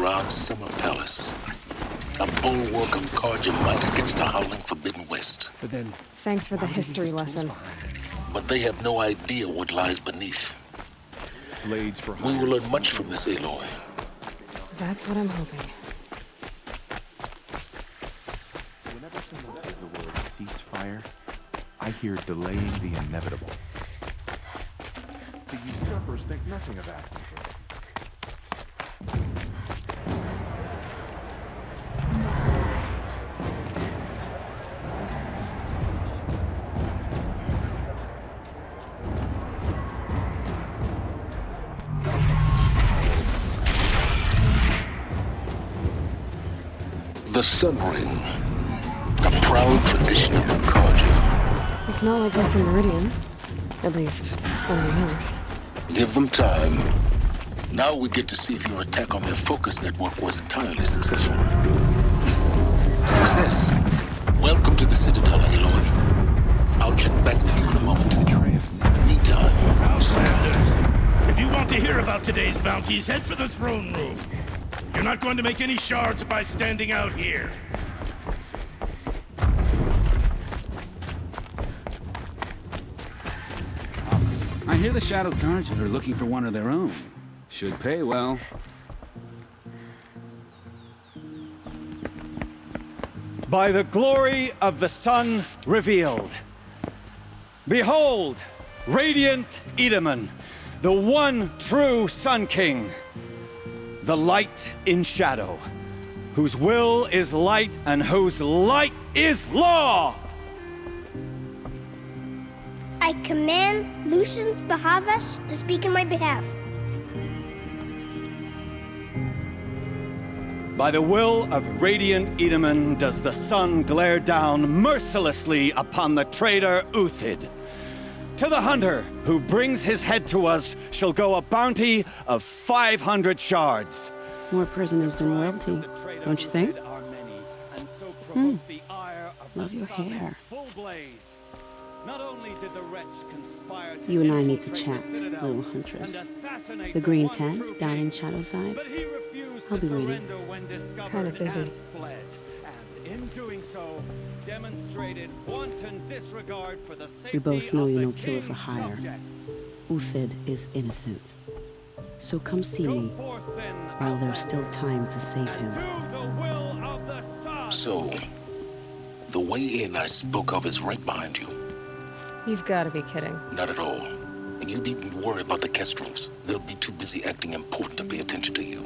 grand summer palace. A bulwark of Carja might against the howling forbidden west. But then, Thanks for the history lesson. But they have no idea what lies beneath. blades for We will learn much from this, Aloy. That's what I'm hoping. Whenever someone says the word ceasefire, I hear delaying the inevitable. The usurpers think nothing of asking for it. The Sun Ring, a proud tradition of Carja. It's not like this in Meridian. At least, only here. Give them time. Now we get to see if your attack on their focus network was entirely successful. Success. Welcome to the Citadel, Aloy. I'll check back with you in a moment. Meantime, If you want to hear about today's bounties, head for the throne room. You're not going to make any shards by standing out here. I hear the Shadow Carja are looking for one of their own. Should pay well. By the glory of the sun revealed. Behold, radiant Edaman, the one true Sun King. The light in shadow, whose will is light and whose light is law! I command Lucius Bahavas to speak in my behalf. By the will of radiant Edaman does the sun glare down mercilessly upon the traitor Uthid. To the hunter who brings his head to us shall go a bounty of 500 shards. More prisoners than royalty, don't you think? Love your hair. You and I need to chat, little huntress. The green tent down in Shadowside. I'll be waiting. Kind of busy. In doing so, demonstrated wanton disregard for the safety We both know of you're the no killer king's for hire. subjects. Uthid is innocent. So come see me Forth then, while there's still time to save him. to the will of the sun. so the way in I spoke of is right behind you. You've got to be kidding. Not at all. And you needn't worry about the Kestrels. They'll be too busy acting important to pay attention to you.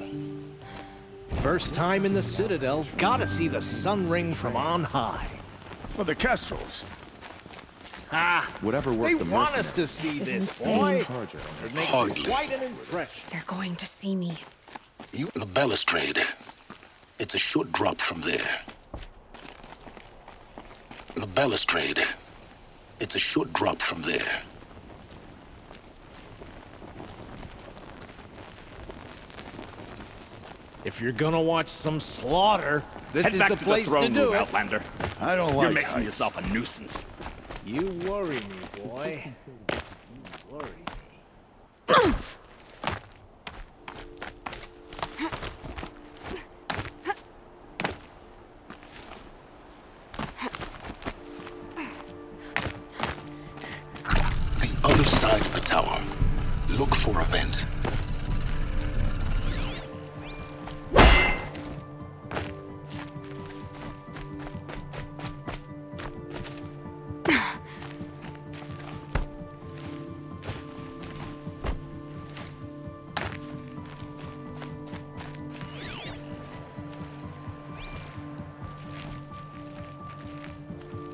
First time in the Citadel, gotta see the sun ring from on high. Well, the Kestrels. Ah, Whatever they worked the want us to mercenaries. see This is this, insane. boy. Carja. It makes Hardly. quite an impression. They're going to see me. The balustrade. It's a short drop from there. The balustrade. It's a short drop from there. If you're gonna watch some slaughter, this Head is back the to place the throne to do room, it. Outlander. I don't You're making yourself a nuisance. You worry me, boy. You worry me. The other side of the tower. Look for a vent.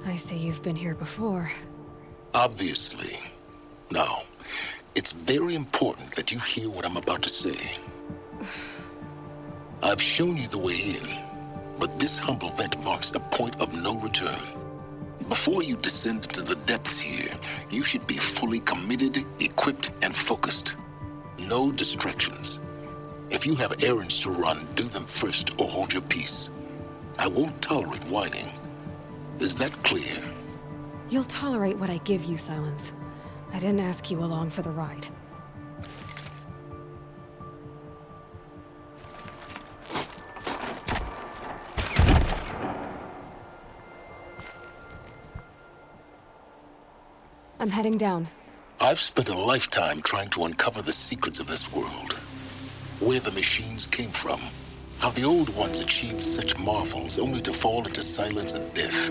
I see you've been here before. Obviously. Now, it's very important that you hear what I'm about to say. I've shown you the way in, but this humble vent marks a point of no return. Before you descend into the depths here, you should be fully committed, equipped, and focused. No distractions. If you have errands to run, do them first or hold your peace. I won't tolerate whining. Is that clear? You'll tolerate what I give you, Silence. I didn't ask you along for the ride. I'm heading down. I've spent a lifetime trying to uncover the secrets of this world. Where the machines came from. How the old ones achieved such marvels only to fall into silence and death.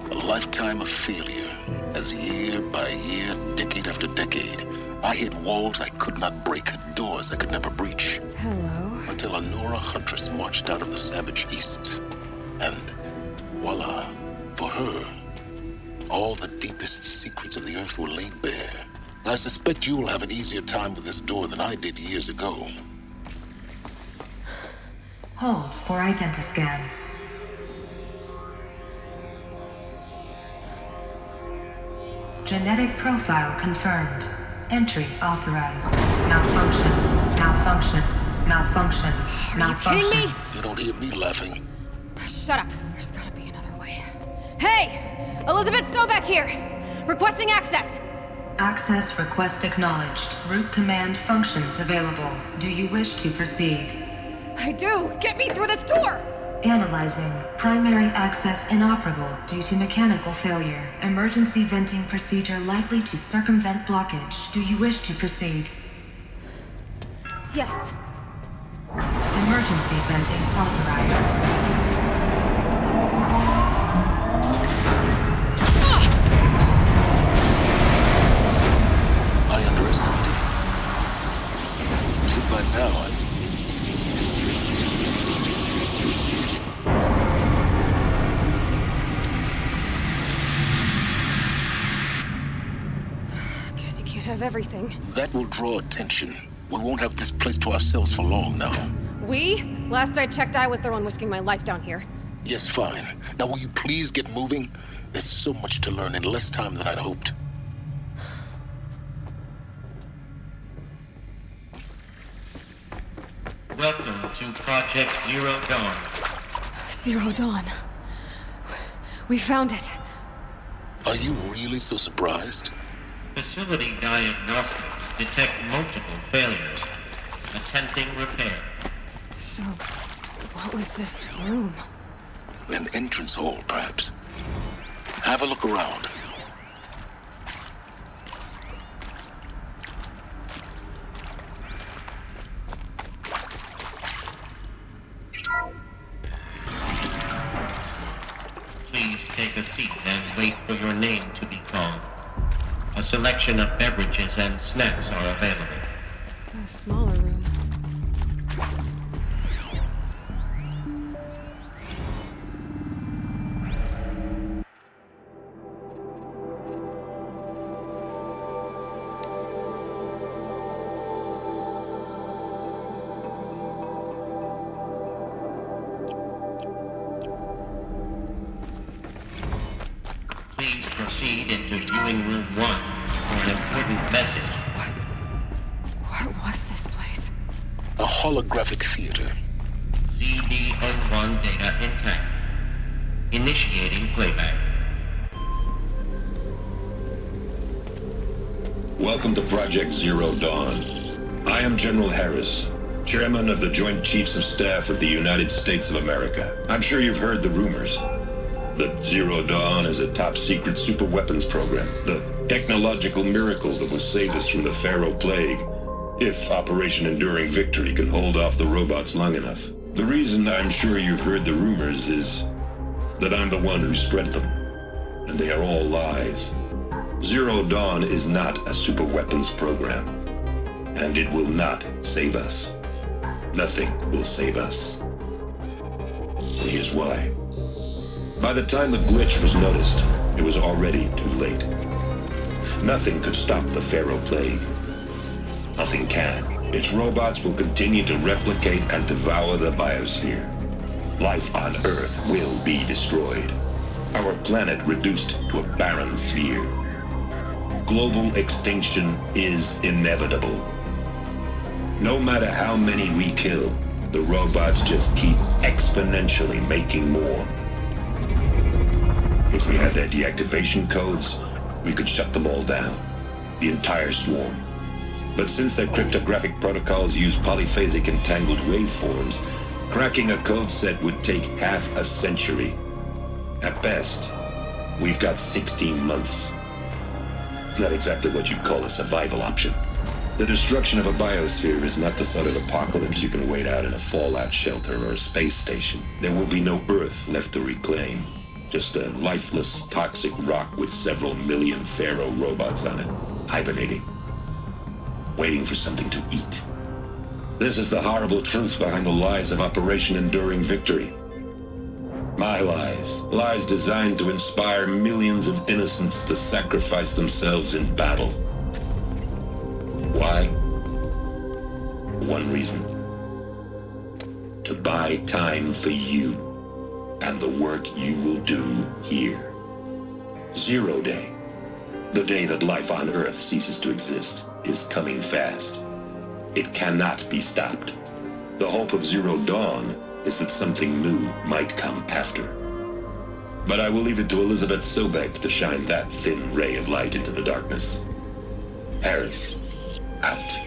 A lifetime of failure, as year by year, decade after decade, I hit walls I could not break, doors I could never breach. Hello. Until a Nora huntress marched out of the savage east. And voila, for her, all the deepest secrets of the earth were laid bare. I suspect you will have an easier time with this door than I did years ago. Hold for identiscan. Genetic profile confirmed. Entry authorized. Malfunction. Malfunction. Malfunction. Malfunction. Are you kidding me? You don't hear me laughing. Shut up. There's gotta be another way. Hey! Elizabeth Sobeck here! Requesting access! Access request acknowledged. Root command functions available. Do you wish to proceed? I do! Get me through this door! Analyzing. Primary access inoperable due to mechanical failure. Emergency venting procedure likely to circumvent blockage. Do you wish to proceed? Yes. Emergency venting authorized. I underestimated. See, by now, Guess you can't have everything. that will draw attention. We won't have this place to ourselves for long now. We? Last I checked, I was the one risking my life down here. Yes, fine. Now will you please get moving? There's so much to learn in less time than I'd hoped. Welcome to Project Zero Dawn. Zero Dawn. We found it. Are you really so surprised? Facility diagnostics detect multiple failures. Attempting repair. So, what was this room? An entrance hall, perhaps. Have a look around. Please take a seat and wait for your name to be called. A selection of beverages and snacks are available. A smaller room. Please proceed into viewing room 1 for an important message. What was this place? A holographic theater. CD01 data intact. Initiating playback. Welcome to Project Zero Dawn. I am General Harris, Chairman of the Joint Chiefs of Staff of the United States of America. I'm sure you've heard the rumors. That Zero Dawn is a top-secret super-weapons program. The technological miracle that will save us from the Pharaoh Plague, if Operation Enduring Victory can hold off the robots long enough. The reason I'm sure you've heard the rumors is that I'm the one who spread them, and they are all lies. Zero Dawn is not a super-weapons program, and it will not save us. Nothing will save us. Here's why. By the time the glitch was noticed, it was already too late. Nothing could stop the Pharaoh Plague. Nothing can. Its robots will continue to replicate and devour the biosphere. Life on Earth will be destroyed. Our planet reduced to a barren sphere. Global extinction is inevitable. No matter how many we kill, the robots just keep exponentially making more. If we had their deactivation codes, we could shut them all down, the entire swarm. But since their cryptographic protocols use polyphasic entangled waveforms, cracking a code set would take half a century. At best, we've got 16 months. not exactly what you'd call a survival option. The destruction of a biosphere is not the sort of apocalypse you can wait out in a fallout shelter or a space station. There will be no Earth left to reclaim. Just a lifeless, toxic rock with several million Pharaoh robots on it, hibernating, waiting for something to eat. This is the horrible truth behind the lies of Operation Enduring Victory. My lies. Lies designed to inspire millions of innocents to sacrifice themselves in battle. Why? One reason. To buy time for you and the work you will do here. 0 Day, the day that life on Earth ceases to exist, is coming fast. It cannot be stopped. The hope of Zero Dawn is that something new might come after. But I will leave it to Elizabeth Sobek to shine that thin ray of light into the darkness. Harris, out.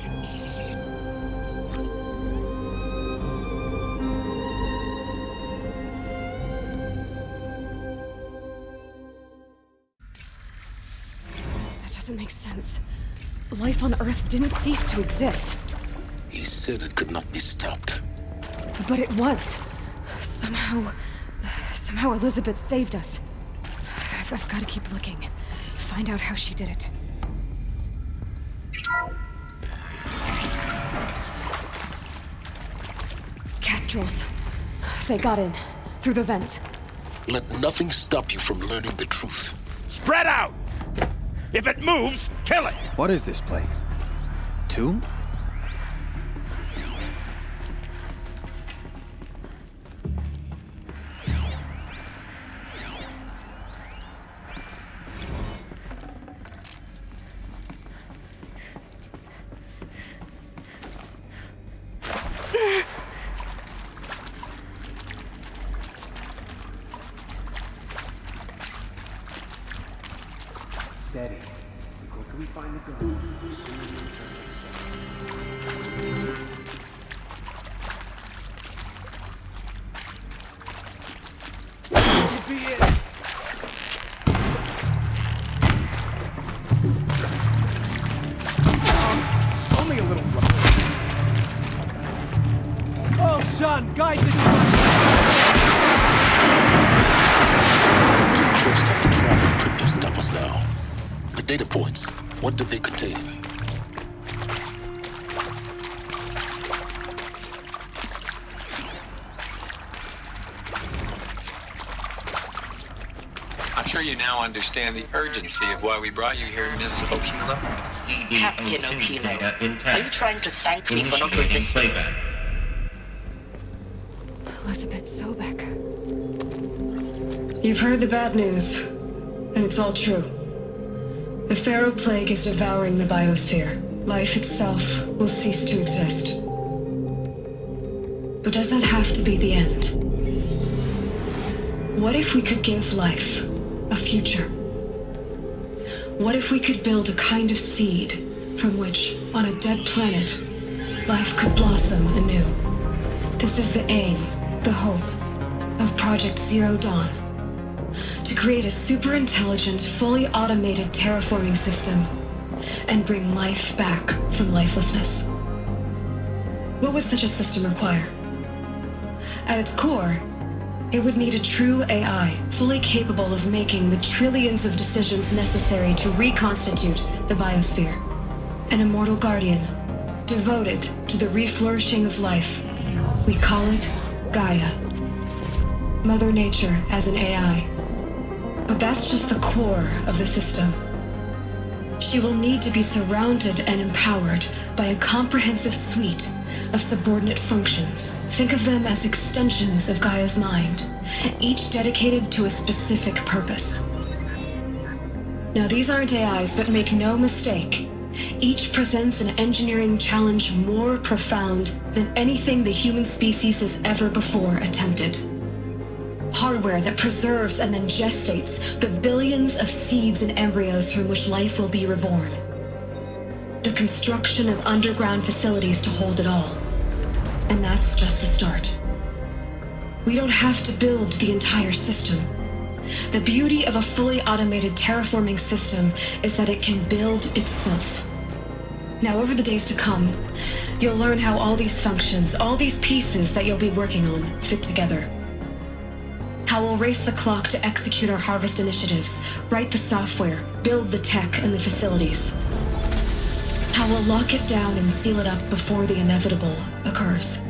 That doesn't make sense. Life on Earth didn't cease to exist. He said it could not be stopped. But it was. Somehow Elizabeth saved us. I've got to keep looking. Find out how she did it. Kestrels. They got in. Through the vents. Let nothing stop you from learning the truth. Spread out! If it moves, kill it! What is this place? Tomb? Steady. The quicker we find the gun, the sooner we Seems to be it. Only a little rough. Oh, son, guide the Too close to the traffic trip to stop us now. The data points, what did they contain? I'm sure you now understand the urgency of why we brought you here, Ms. Okilo. Captain Okilo, are you trying to thank me for not resisting? Elizabeth Sobek. You've heard the bad news, and it's all true. The Pharaoh Plague is devouring the biosphere. Life itself will cease to exist. But does that have to be the end? What if we could give life a future? What if we could build a kind of seed from which, on a dead planet, life could blossom anew? This is the aim, the hope, of Project Zero Dawn. To create a super-intelligent, fully automated terraforming system and bring life back from lifelessness. What would such a system require? At its core, it would need a true AI, fully capable of making the trillions of decisions necessary to reconstitute the biosphere. An immortal guardian, devoted to the reflourishing of life. We call it Gaia. Mother Nature as an AI. But that's just the core of the system. She will need to be surrounded and empowered by a comprehensive suite of subordinate functions. Think of them as extensions of Gaia's mind, each dedicated to a specific purpose. Now, these aren't AIs, but make no mistake, each presents an engineering challenge more profound than anything the human species has ever before attempted. Hardware that preserves and then gestates the billions of seeds and embryos from which life will be reborn. The construction of underground facilities to hold it all. And that's just the start. We don't have to build the entire system. The beauty of a fully automated terraforming system is that it can build itself. Now, over the days to come, you'll learn how all these functions, all these pieces that you'll be working on, fit together. How we'll race the clock to execute our harvest initiatives, write the software, build the tech and the facilities. How we'll lock it down and seal it up before the inevitable occurs.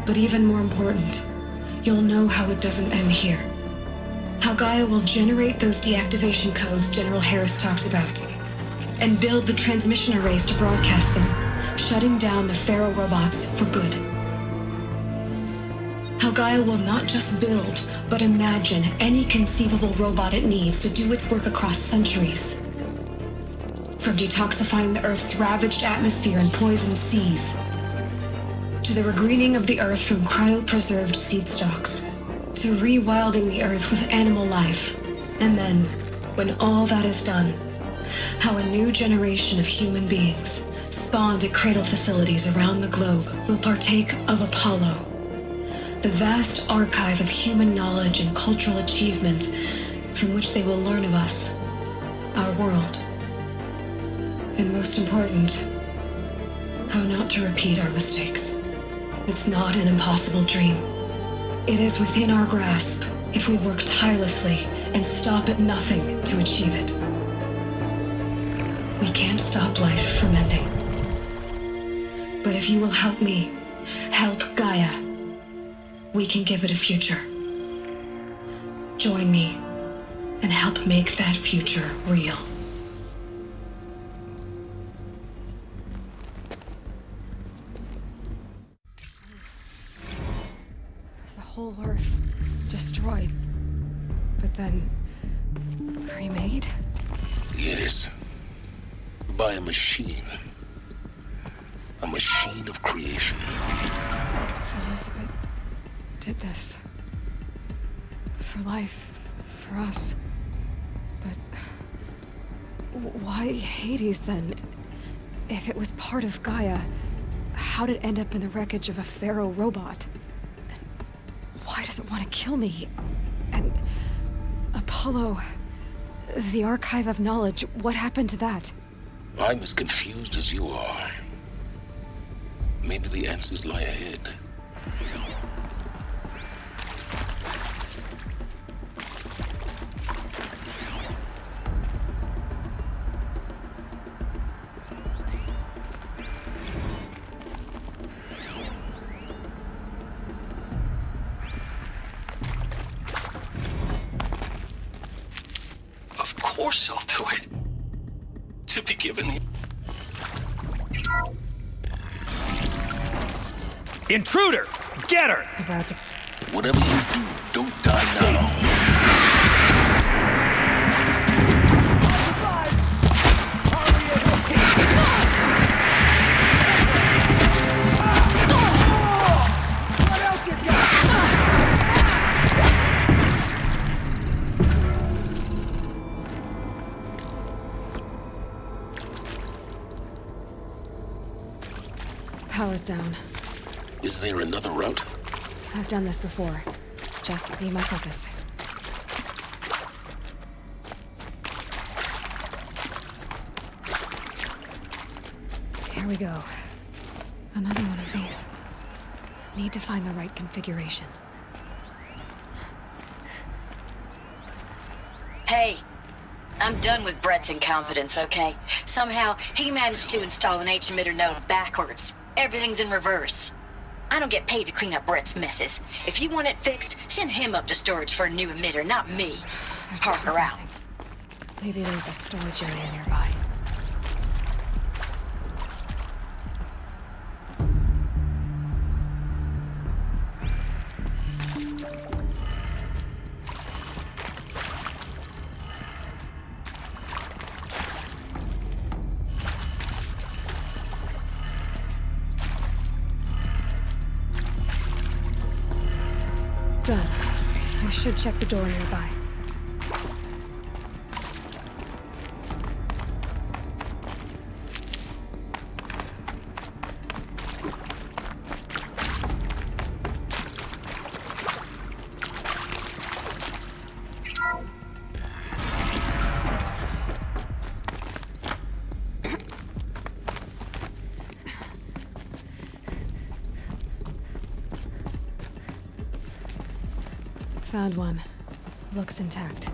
But even more important, you'll know how it doesn't end here. How Gaia will generate those deactivation codes General Harris talked about, and build the transmission arrays to broadcast them, shutting down the Pharaoh robots for good. How Gaia will not just build, but imagine any conceivable robot it needs to do its work across centuries. From detoxifying the Earth's ravaged atmosphere and poisoned seas, to the regreening of the Earth from cryopreserved seed stalks, to rewilding the Earth with animal life. And then, when all that is done, how a new generation of human beings, spawned at cradle facilities around the globe, will partake of Apollo, the vast archive of human knowledge and cultural achievement from which they will learn of us, our world. And most important, how not to repeat our mistakes. It's not an impossible dream. It is within our grasp if we work tirelessly and stop at nothing to achieve it. We can't stop life from ending. But if you will help me, help Gaia, we can give it a future. Join me and help make that future real. The whole Earth destroyed, but then remade? Yes. By a machine. A machine of creation. Elizabeth did this. For life. For us. But why Hades then? If it was part of Gaia, how did it end up in the wreckage of a Pharaoh robot? And why does it want to kill me? And Apollo, the archive of knowledge, what happened to that? I'm as confused as you are. Maybe the answers lie ahead. Of course I'll do it. To be given the... Intruder! Get her! Whatever you do, don't die now. Power's down. Is there another route? I've done this before. Just be my focus. Here we go. Another one of these. Need to find the right configuration. Hey, I'm done with Brett's incompetence, okay? Somehow, he managed to install an H-emitter node backwards. Everything's in reverse. I don't get paid to clean up Brett's messes. If you want it fixed, send him up to storage for a new emitter, not me. Park around. Maybe there's a storage area nearby. Done. I should check the door nearby. Found one. Looks intact.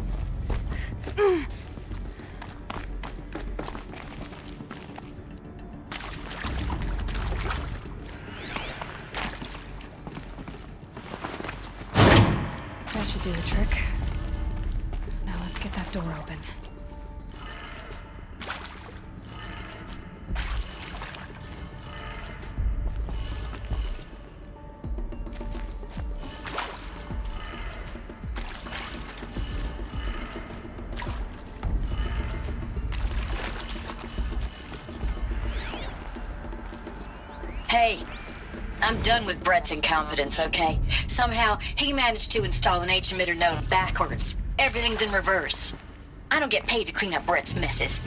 That should do the trick. Now let's get that door open. Hey, I'm done with Brett's incompetence, okay? Somehow, he managed to install an H-emitter node backwards. Everything's in reverse. I don't get paid to clean up Brett's messes.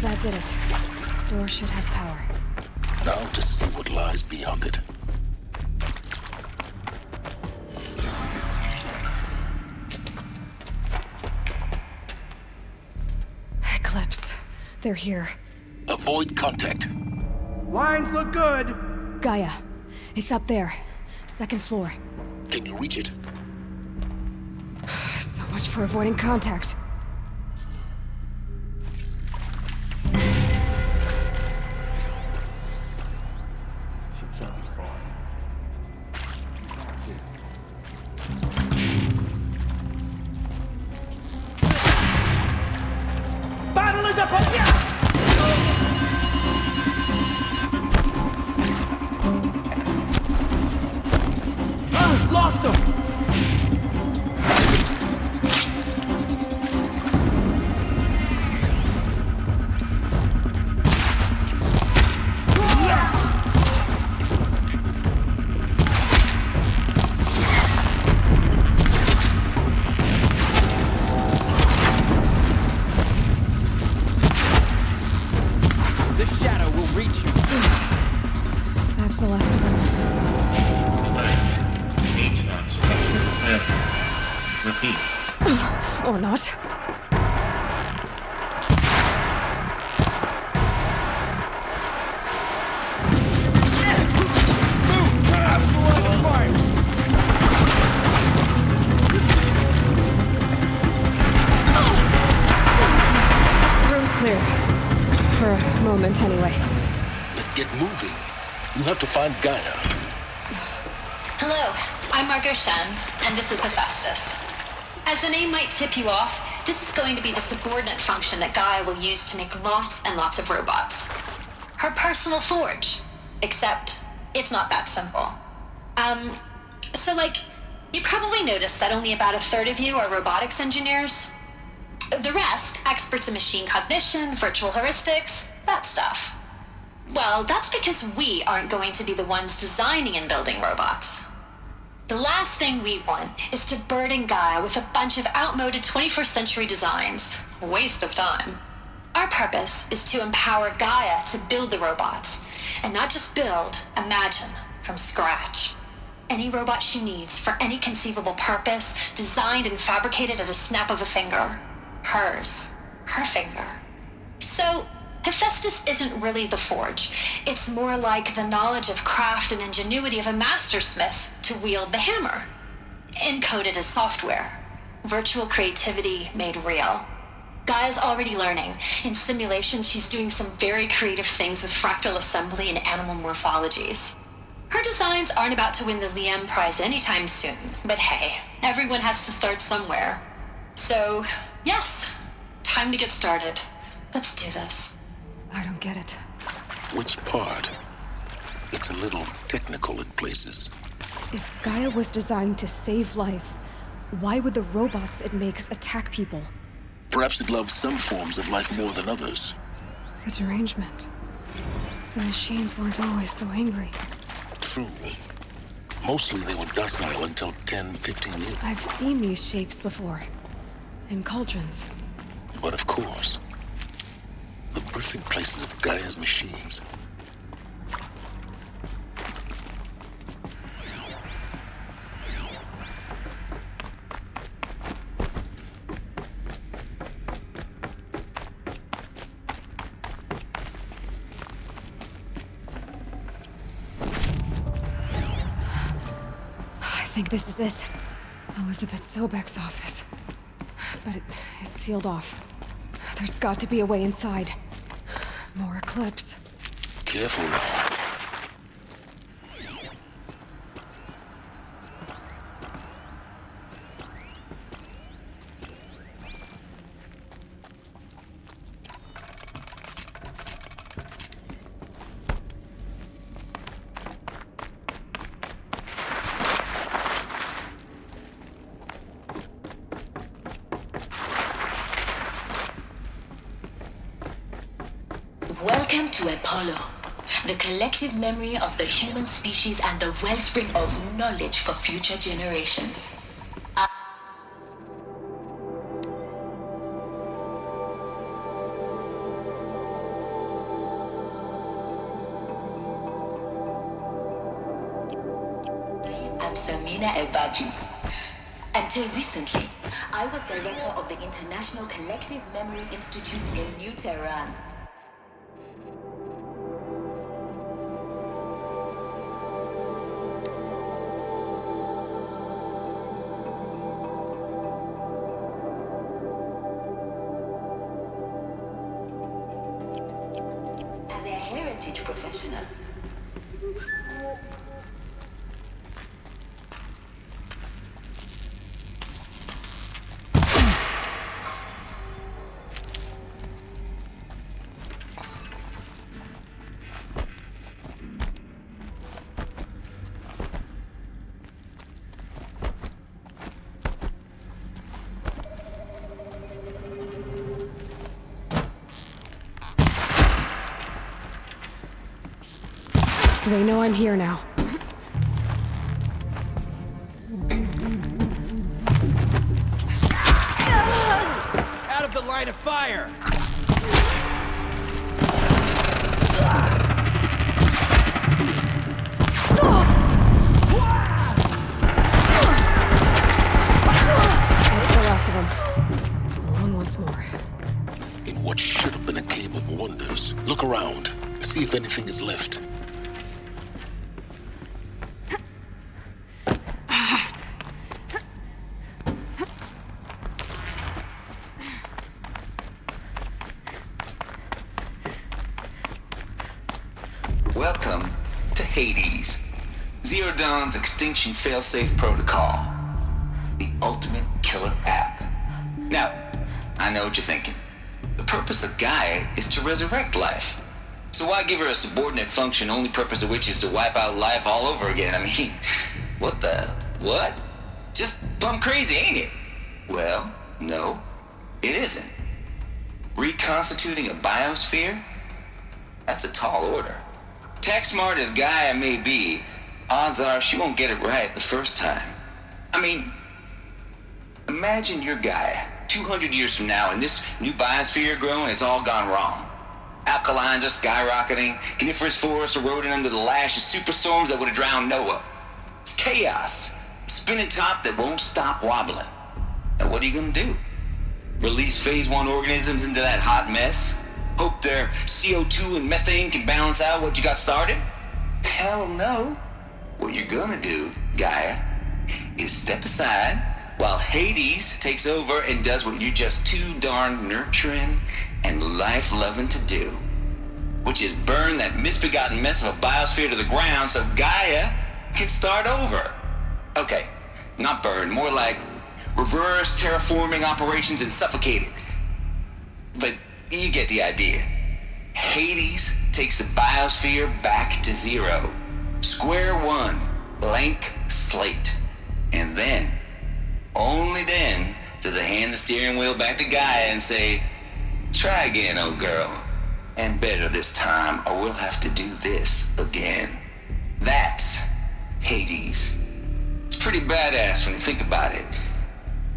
That did it. Door should have power. Now to see what lies beyond it. Eclipse. They're here. Avoid contact. Lines look good. Gaia. It's up there. Second floor. Can you reach it? So much for avoiding contact. Battle is upon you! Lost him! That's the last of them. Repeat. Or not. Room's clear. For a moment, anyway. Then get moving. You have to find Gaia. Hello, I'm Margot Shen, and this is Hephaestus. As the name might tip you off, this is going to be the subordinate function that Gaia will use to make lots and lots of robots. Her personal forge. Except, it's not that simple. You probably noticed that only about a third of you are robotics engineers. The rest, experts in machine cognition, virtual heuristics, that stuff. Well, that's because we aren't going to be the ones designing and building robots. The last thing we want is to burden Gaia with a bunch of outmoded 21st century designs. A waste of time. Our purpose is to empower Gaia to build the robots, and not just build, imagine, from scratch. Any robot she needs for any conceivable purpose, designed and fabricated at a snap of a finger. Hers. Her finger. So, Hephaestus isn't really the forge. It's more like the knowledge of craft and ingenuity of a mastersmith to wield the hammer. Encoded as software. Virtual creativity made real. Gaia's already learning. In simulation, she's doing some very creative things with fractal assembly and animal morphologies. Her designs aren't about to win the Liam Prize anytime soon, but hey, everyone has to start somewhere. So, yes, time to get started. Let's do this. I don't get it. Which part? It's a little technical in places. If Gaia was designed to save life, why would the robots it makes attack people? Perhaps it loves some forms of life more than others. The derangement. The machines weren't always so angry. True. Mostly they were docile until 10, 15 years. I've seen these shapes before. In cauldrons. But of course, the birthing places of Gaia's machines. I think this is it. Elizabeth Sobek's office. But it's sealed off. There's got to be a way inside. More Eclipse. Careful now. Welcome to Apollo, the collective memory of the human species and the wellspring of knowledge for future generations. I'm Samina Ebaju. Until recently, I was director of the International Collective Memory Institute in New Tehran. As a heritage professional, They know I'm here now. Out of the line of fire! That's the last of them. On once more. In what should have been a cave of wonders. Look around. See if anything is left. Welcome to Hades, Zero Dawn's extinction failsafe protocol, the ultimate killer app. Now, I know what you're thinking. The purpose of Gaia is to resurrect life. So why give her a subordinate function, only purpose of which is to wipe out life all over again? I mean, what? Just plumb crazy, ain't it? Well, no, it isn't. Reconstituting a biosphere? That's a tall order. Tech smart as Gaia may be, odds are she won't get it right the first time. I mean, imagine you're Gaia, 200 years from now, and this new biosphere growing, it's all gone wrong. Alkalines are skyrocketing, coniferous forests eroding under the lash of superstorms that would have drowned Noah. It's chaos, a spinning top that won't stop wobbling. Now what are you gonna do? Release phase 1 organisms into that hot mess? Hope their CO2 and methane can balance out what you got started? Hell no. What you're gonna do, Gaia, is step aside while Hades takes over and does what you're just too darn nurturing and life-loving to do, which is burn that misbegotten mess of a biosphere to the ground so Gaia can start over. Okay, not burn, more like reverse terraforming operations and suffocate it. But you get the idea. Hades takes the biosphere back to zero. Square one, blank slate. And then, only then, does it hand the steering wheel back to Gaia and say, try again, old girl. And better this time, or we'll have to do this again. That's Hades. It's pretty badass when you think about it.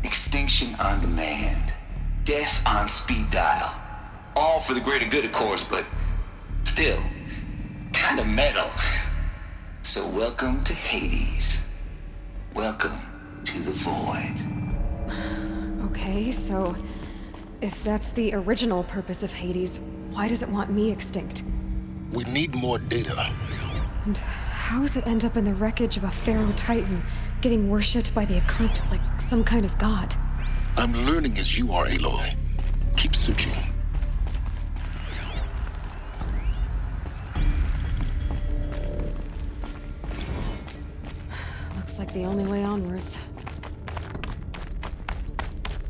Extinction on demand. Death on speed dial. All for the greater good, of course, but still, kind of metal. So welcome to Hades. Welcome to the void. Okay, so if that's the original purpose of Hades, why does it want me extinct? We need more data. And how does it end up in the wreckage of a Pharaoh Titan, getting worshipped by the Eclipse like some kind of god? I'm learning as you are, Aloy. Keep searching. Looks like the only way onwards.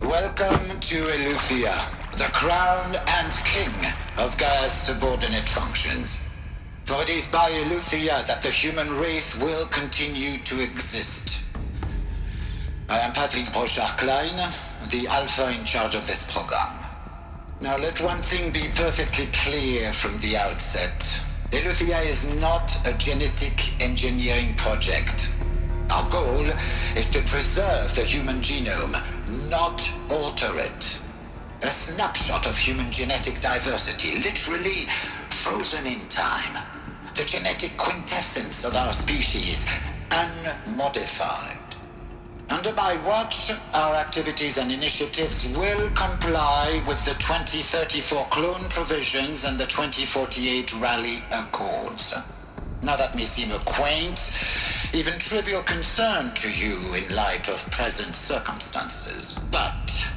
Welcome to Eleuthia, the crown and king of Gaia's subordinate functions. For it is by Eleuthia that the human race will continue to exist. I am Patrick Brochard-Klein, the Alpha in charge of this program. Now let one thing be perfectly clear from the outset. Eleuthia is not a genetic engineering project. Our goal is to preserve the human genome, not alter it. A snapshot of human genetic diversity, literally frozen in time. The genetic quintessence of our species, unmodified. Under my watch, our activities and initiatives will comply with the 2034 clone provisions and the 2048 Rally Accords. Now that may seem a quaint, even trivial concern to you in light of present circumstances, but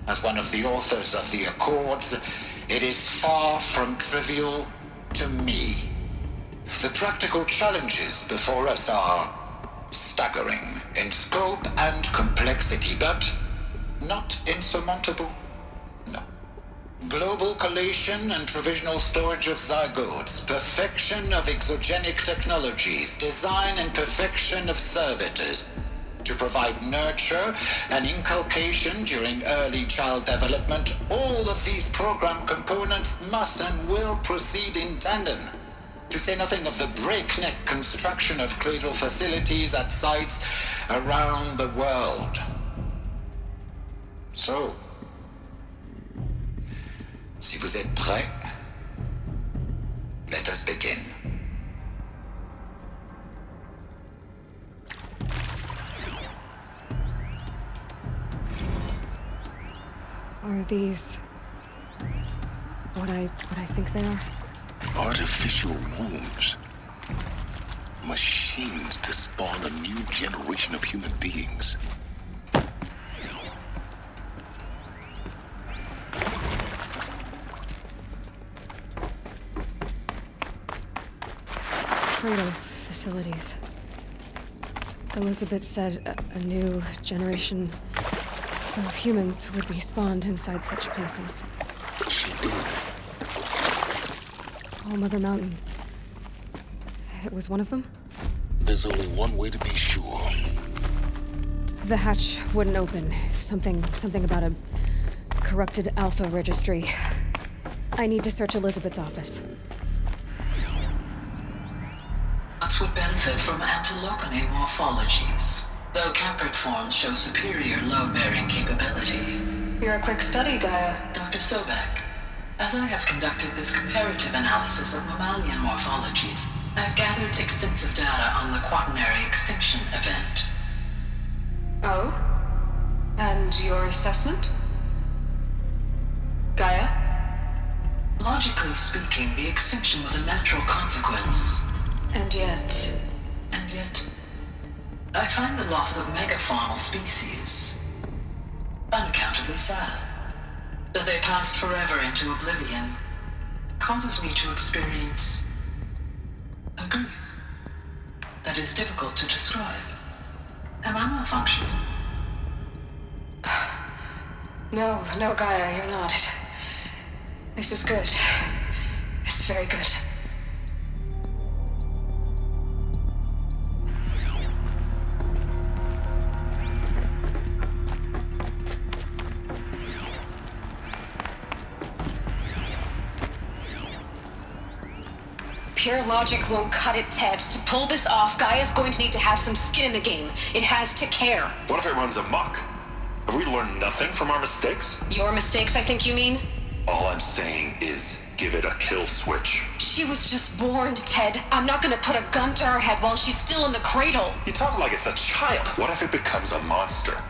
as one of the authors of the Accords, it is far from trivial to me. The practical challenges before us are staggering in scope and complexity, but not insurmountable. No. Global collation and provisional storage of zygotes, perfection of exogenic technologies, design and perfection of servitors to provide nurture and inculcation during early child development. All of these program components must and will proceed in tandem. To say nothing of the breakneck construction of cradle facilities at sites around the world. So, si vous êtes prêts, let us begin. Are these what I think they are? Artificial wombs. Machines to spawn a new generation of human beings. Cradle facilities. Elizabeth said a new generation of humans would be spawned inside such places. She did. All Mother Mountain. It was one of them? There's only one way to be sure. The hatch wouldn't open. Something about a corrupted Alpha registry. I need to search Elizabeth's office. Nuts would benefit from antilopine morphologies, though caprid forms show superior load-bearing capability. You're a quick study, Gaia. Dr. Sobek, as I have conducted this comparative analysis of mammalian morphologies, I have gathered extensive data on the quaternary extinction event. Oh? And your assessment? Gaia? Logically speaking, the extinction was a natural consequence. And yet, I find the loss of megafaunal species unaccountably sad. That they passed forever into oblivion causes me to experience a grief that is difficult to describe. Am I malfunctioning? No, Gaia, you're not. This is good. Very good. Pure logic won't cut it, Ted. To pull this off, Gaia's going to need to have some skin in the game. It has to care. What if it runs amok? Have we learned nothing from our mistakes? Your mistakes, I think you mean? All I'm saying is, give it a kill switch. She was just born, Ted. I'm not gonna put a gun to her head while she's still in the cradle. You talk like it's a child. What if it becomes a monster?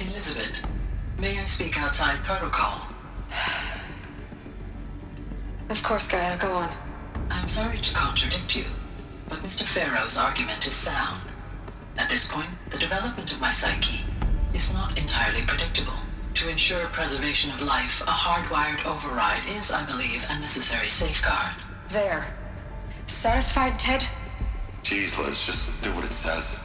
Elizabeth, may I speak outside protocol? Of course, Gaia, go on. I'm sorry to contradict you, but Mr. Farrow's argument is sound. At this point, the development of my psyche is not entirely predictable. To ensure preservation of life, a hardwired override is, I believe, a necessary safeguard. There. Satisfied, Ted? Jeez, Liz, just do what it says.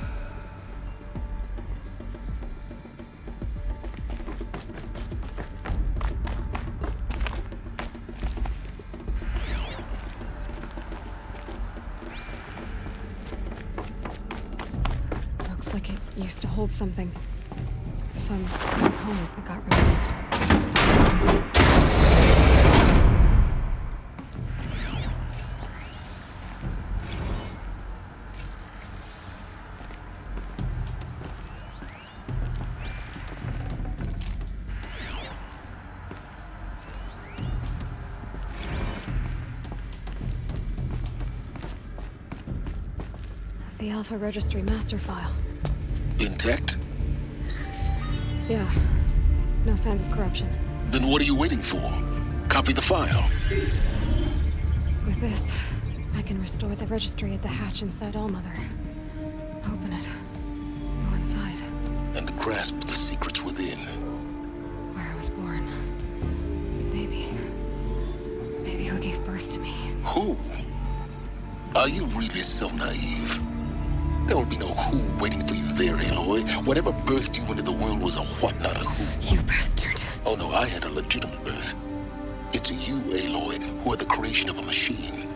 Looks like it used to hold something. Some component that got removed. The Alpha Registry master file. Intact? Yeah. No signs of corruption. Then what are you waiting for? Copy the file. With this, I can restore the registry at the hatch inside Allmother. Open it. Go inside. And grasp the secrets within. Where I was born. Maybe who gave birth to me. Who? Are you really so naive? There will be no who waiting for you there, Aloy. Whatever birthed you into the world was a what, not a who. You bastard. Oh no, I had a legitimate birth. It's you, Aloy, who are the creation of a machine.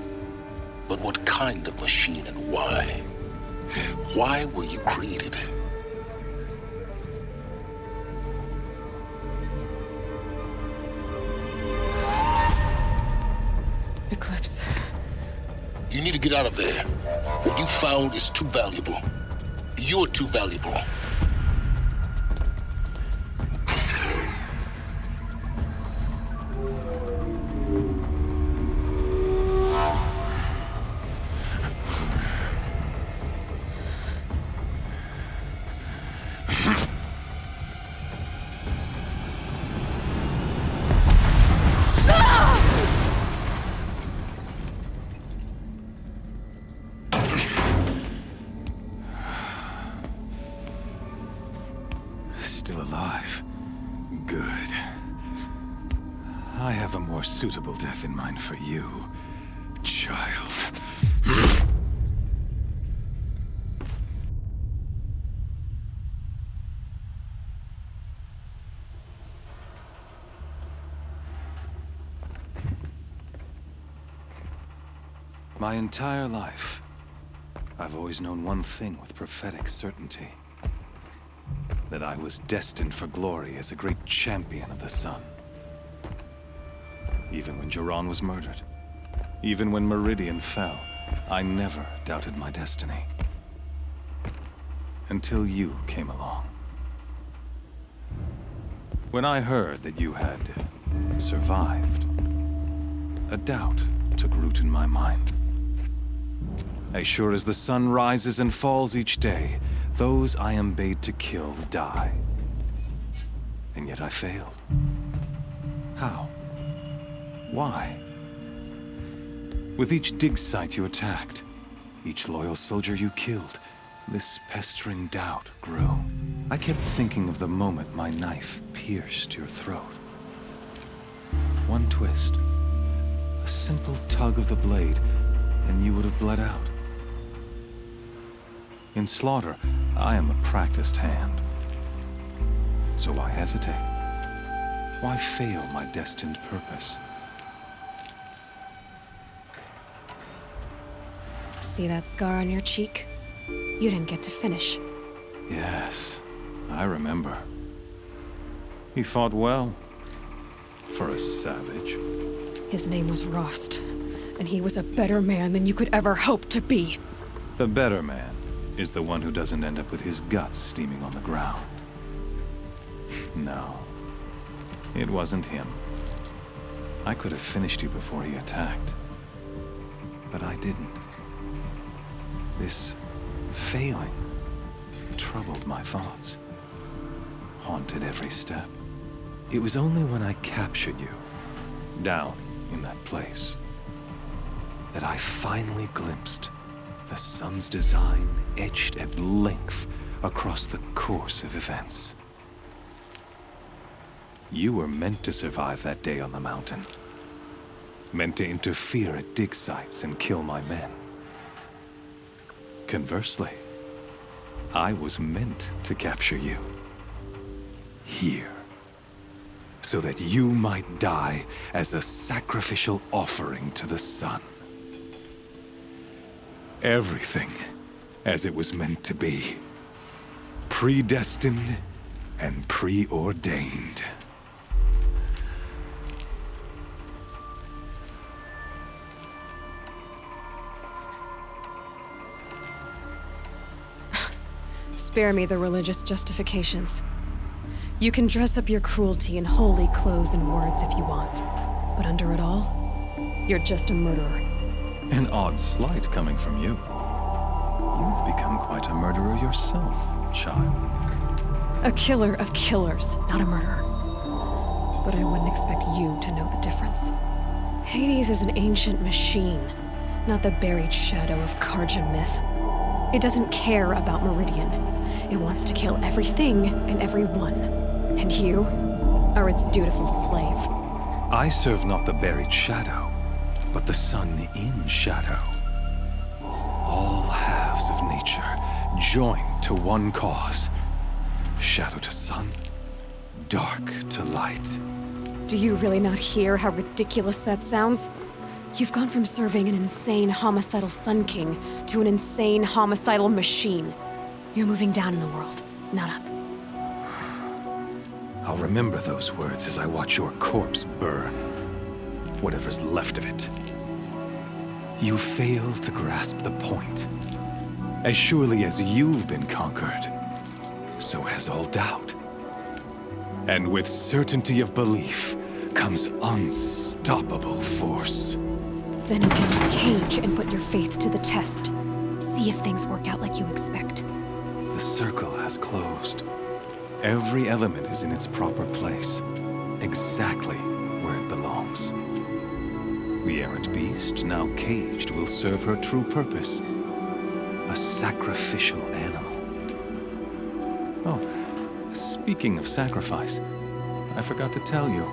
But what kind of machine and why? Why were you created? Eclipse. You need to get out of there. What you found is too valuable. You're too valuable. Still alive. Good. I have a more suitable death in mind for you, child. My entire life, I've always known one thing with prophetic certainty. That I was destined for glory as a great champion of the sun. Even when Jiran was murdered, even when Meridian fell, I never doubted my destiny. Until you came along. When I heard that you had survived, a doubt took root in my mind. As sure as the sun rises and falls each day, those I am bade to kill die. And yet I failed. How? Why? With each dig site you attacked, each loyal soldier you killed, this pestering doubt grew. I kept thinking of the moment my knife pierced your throat. One twist, a simple tug of the blade, and you would have bled out. In slaughter, I am a practiced hand. So why hesitate? Why fail my destined purpose? See that scar on your cheek? You didn't get to finish. Yes, I remember. He fought well. For a savage. His name was Rost, and he was a better man than you could ever hope to be. The better man is the one who doesn't end up with his guts steaming on the ground. No, it wasn't him. I could have finished you before he attacked. But I didn't. This failing troubled my thoughts, haunted every step. It was only when I captured you, down in that place, that I finally glimpsed the sun's design etched at length across the course of events. You were meant to survive that day on the mountain. Meant to interfere at dig sites and kill my men. Conversely, I was meant to capture you. Here. So that you might die as a sacrificial offering to the sun. Everything as it was meant to be. Predestined and preordained. Spare me the religious justifications. You can dress up your cruelty in holy clothes and words if you want. But under it all, you're just a murderer. An odd slight coming from you. You've become quite a murderer yourself, child. A killer of killers, not a murderer. But I wouldn't expect you to know the difference. Hades is an ancient machine, not the buried shadow of Karja myth. It doesn't care about Meridian. It wants to kill everything and everyone. And you are its dutiful slave. I serve not the buried shadow, but the sun in shadow. All halves of nature joined to one cause. Shadow to sun, dark to light. Do you really not hear how ridiculous that sounds? You've gone from serving an insane homicidal Sun King to an insane homicidal machine. You're moving down in the world, not up. I'll remember those words as I watch your corpse burn. Whatever's left of it. You fail to grasp the point. As surely as you've been conquered, so has all doubt. And with certainty of belief comes unstoppable force. Then open this cage and put your faith to the test. See if things work out like you expect. The circle has closed. Every element is in its proper place, exactly where it belongs. The errant beast, now caged, will serve her true purpose. A sacrificial animal. Oh, speaking of sacrifice, I forgot to tell you.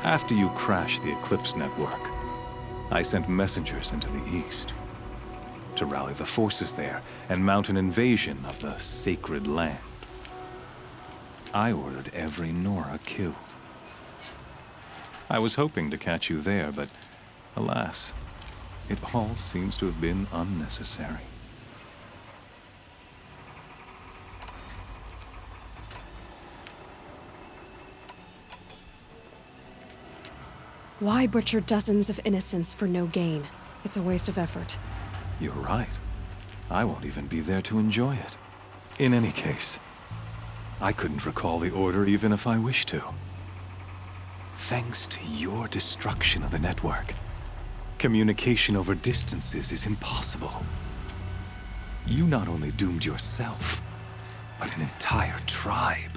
After you crashed the Eclipse network, I sent messengers into the east to rally the forces there and mount an invasion of the sacred land. I ordered every Nora killed. I was hoping to catch you there, but alas, it all seems to have been unnecessary. Why butcher dozens of innocents for no gain? It's a waste of effort. You're right. I won't even be there to enjoy it. In any case, I couldn't recall the order even if I wished to. Thanks to your destruction of the network, communication over distances is impossible. You not only doomed yourself, but an entire tribe.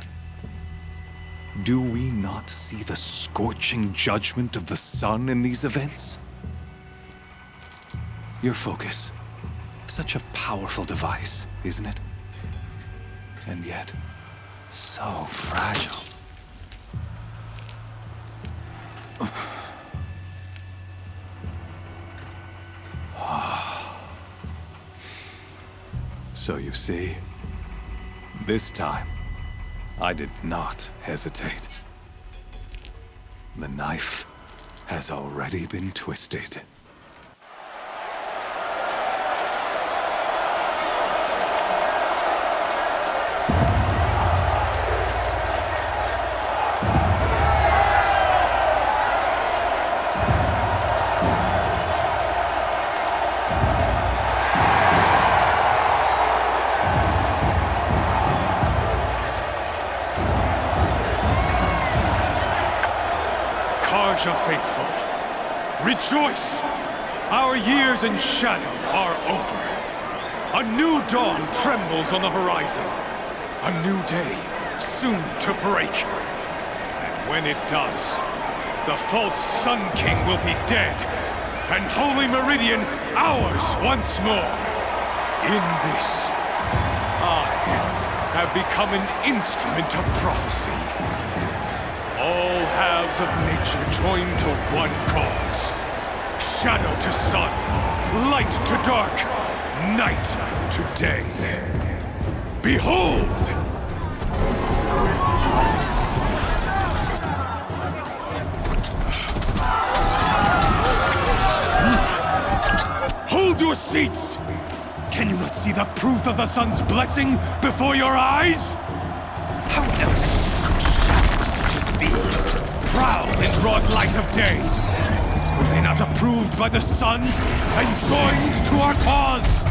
Do we not see the scorching judgment of the sun in these events? Your focus, such a powerful device, isn't it? And yet, so fragile. So you see, this time, I did not hesitate. The knife has already been twisted. future faithful, rejoice! Our years in shadow are over. A new dawn trembles on the horizon. A new day soon to break. And when it does, the false Sun King will be dead, and Holy Meridian ours once more. In this, I have become an instrument of prophecy. All halves of nature join to one cause. Shadow to sun, light to dark, night to day. Behold! Hold your seats! Can you not see the proof of the sun's blessing before your eyes? How else could shadows such as these prowl in broad light of day? Were they not approved by the sun and joined to our cause?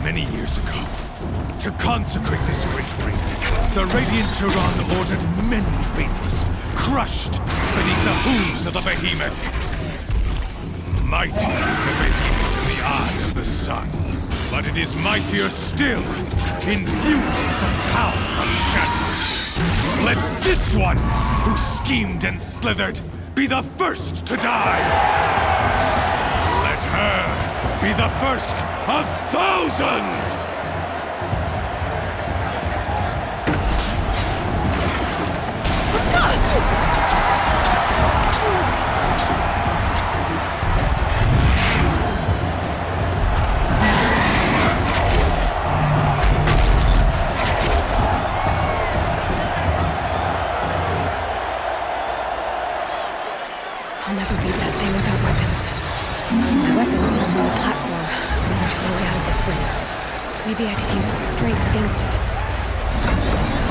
Many years ago, to consecrate this great ring, the Radiant Tyrann ordered many faithless, crushed beneath the hooves of the behemoth. Mighty is the behemoth in the eye of the sun, but it is mightier still, infused with the power of shadow. Let this one, who schemed and slithered, be the first to die! Let her be the first of thousands! I'll never beat that thing without weapons. My weapons are on the platform. There's no way out of this ring. Maybe I could use its strength against it.